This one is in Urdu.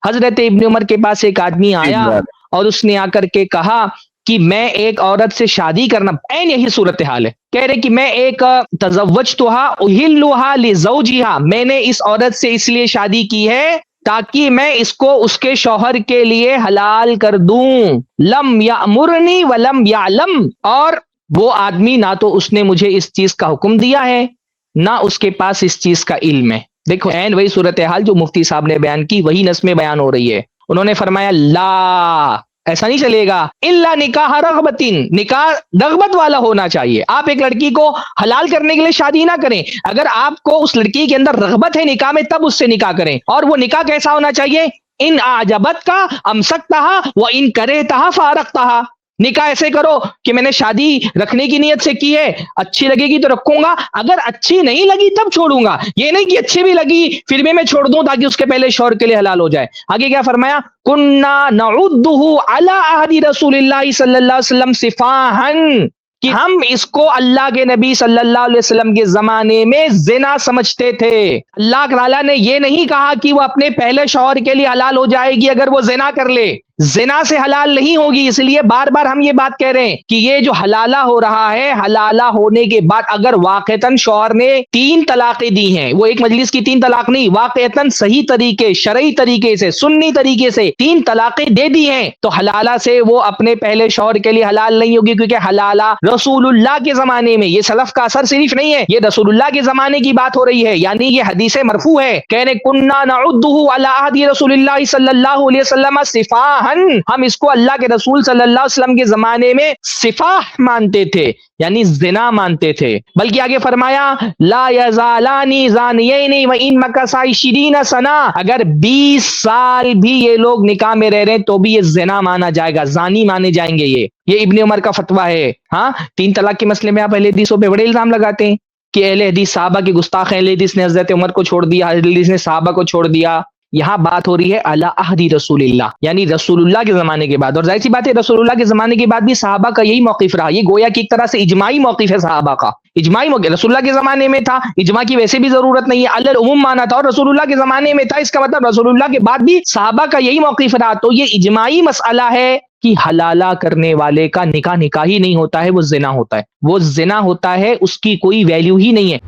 حضرت ابن عمر کے پاس ایک آدمی آیا اور اس نے آ کر کے کہا کہ میں ایک عورت سے شادی کرنا، عین یہی صورتحال ہے، کہہ رہے کہ میں ایک تزوجتھا احلھا لزوجھا، میں نے اس عورت سے اس لیے شادی کی ہے تاکہ میں اس کو اس کے شوہر کے لیے حلال کر دوں، لم یامرنی ولم یعلم، اور وہ آدمی نہ تو اس نے مجھے اس چیز کا حکم دیا ہے نہ اس کے پاس اس چیز کا علم ہے۔ دیکھو عین وہی صورتحال جو مفتی صاحب نے بیان کی، وہی نظم بیان ہو رہی ہے۔ انہوں نے فرمایا لا، ایسا نہیں چلے گا، الا نکاح رغبتین، نکاح رغبت والا ہونا چاہیے۔ آپ ایک لڑکی کو حلال کرنے کے لیے شادی نہ کریں، اگر آپ کو اس لڑکی کے اندر رغبت ہے نکاح میں تب اس سے نکاح کریں، اور وہ نکاح کیسا ہونا چاہیے؟ ان اعجبت کا امسکتہا و ان کرہتہا فارقتہا، نکاح ایسے کرو کہ میں نے شادی رکھنے کی نیت سے کی ہے، اچھی لگے گی تو رکھوں گا، اگر اچھی نہیں لگی تب چھوڑوں گا، یہ نہیں کہ اچھی بھی لگی پھر بھی میں چھوڑ دوں تاکہ اس کے پہلے شوہر کے لیے حلال ہو جائے۔ آگے کیا فرمایا؟ کنا نعدہ علی عہد رسول اللہ صلی اللہ علیہ وسلم صفاحا، کہ ہم اس کو اللہ کے نبی صلی اللہ علیہ وسلم کے زمانے میں زنا سمجھتے تھے۔ اللہ تعالیٰ نے یہ نہیں کہا کہ وہ اپنے پہلے شوہر کے لیے حلال ہو جائے گی اگر وہ زنا کر لے، زنا سے حلال نہیں ہوگی۔ اس لیے بار بار ہم یہ بات کہہ رہے ہیں کہ یہ جو حلالہ ہو رہا ہے، حلالہ ہونے کے بعد اگر واقعتاً شوہر نے 3 طلاقیں دی ہیں، وہ ایک مجلس کی 3 طلاق نہیں، واقعتاً صحیح طریقے، شرعی طریقے سے، سنی طریقے سے 3 طلاقیں دے دی ہیں، تو حلالہ سے وہ اپنے پہلے شوہر کے لیے حلال نہیں ہوگی، کیونکہ حلالہ رسول اللہ کے زمانے میں، یہ سلف کا اثر صرف نہیں ہے، یہ رسول اللہ کے زمانے کی بات ہو رہی ہے، یعنی یہ حدیث مرفوع ہے، کہنے کننا نعدہ علی عہد رسول اللہ صلی اللہ علیہ وسلم صفاحا، ہم اس کو اللہ کے رسول صلی اللہ علیہ وسلم کے زمانے میں صفاح مانتے تھے، یعنی زنا مانتے تھے۔ بلکہ آگے فرمایا لا یزالان زانیین وان مکثا 20 سنہ، اگر 20 سال بھی یہ لوگ نکاح میں رہ رہے ہیں تو بھی یہ زنا مانا جائے گا، زانی مانے جائیں گے۔ یہ ابن عمر کا فتویٰ ہے۔ ہاں 3 طلاق کے مسئلے میں آپ اہل حدیثوں پہ بڑے الزام لگاتے ہیں کہ اہل حدیث صحابہ کی گستاخ ہیں، اہل حدیث نے حضرت عمر کو چھوڑ دیا، اہل حدیث نے صحابہ کو چھوڑ دیا۔ یہاں بات ہو رہی ہے علی عہد رسول اللہ، یعنی رسول اللہ کے زمانے کے بعد، اور ظاہر سی بات ہے رسول اللہ کے زمانے کے بعد بھی صحابہ کا یہی موقف رہا، یہ گویا کہ ایک طرح سے اجماعی موقف ہے صحابہ کا، اجماعی موقف رسول اللہ کے زمانے میں تھا، اجماع کی ویسے بھی ضرورت نہیں ہے، علی العموم مانا تھا، اور رسول اللہ کے زمانے میں تھا، اس کا مطلب رسول اللہ کے بعد بھی صحابہ کا یہی موقف رہا، تو یہ اجماعی مسئلہ ہے کہ حلالہ کرنے والے کا نکاح ہی نہیں ہوتا ہے، وہ زنا ہوتا ہے، وہ زنا ہوتا ہے، اس کی کوئی ویلیو ہی نہیں ہے۔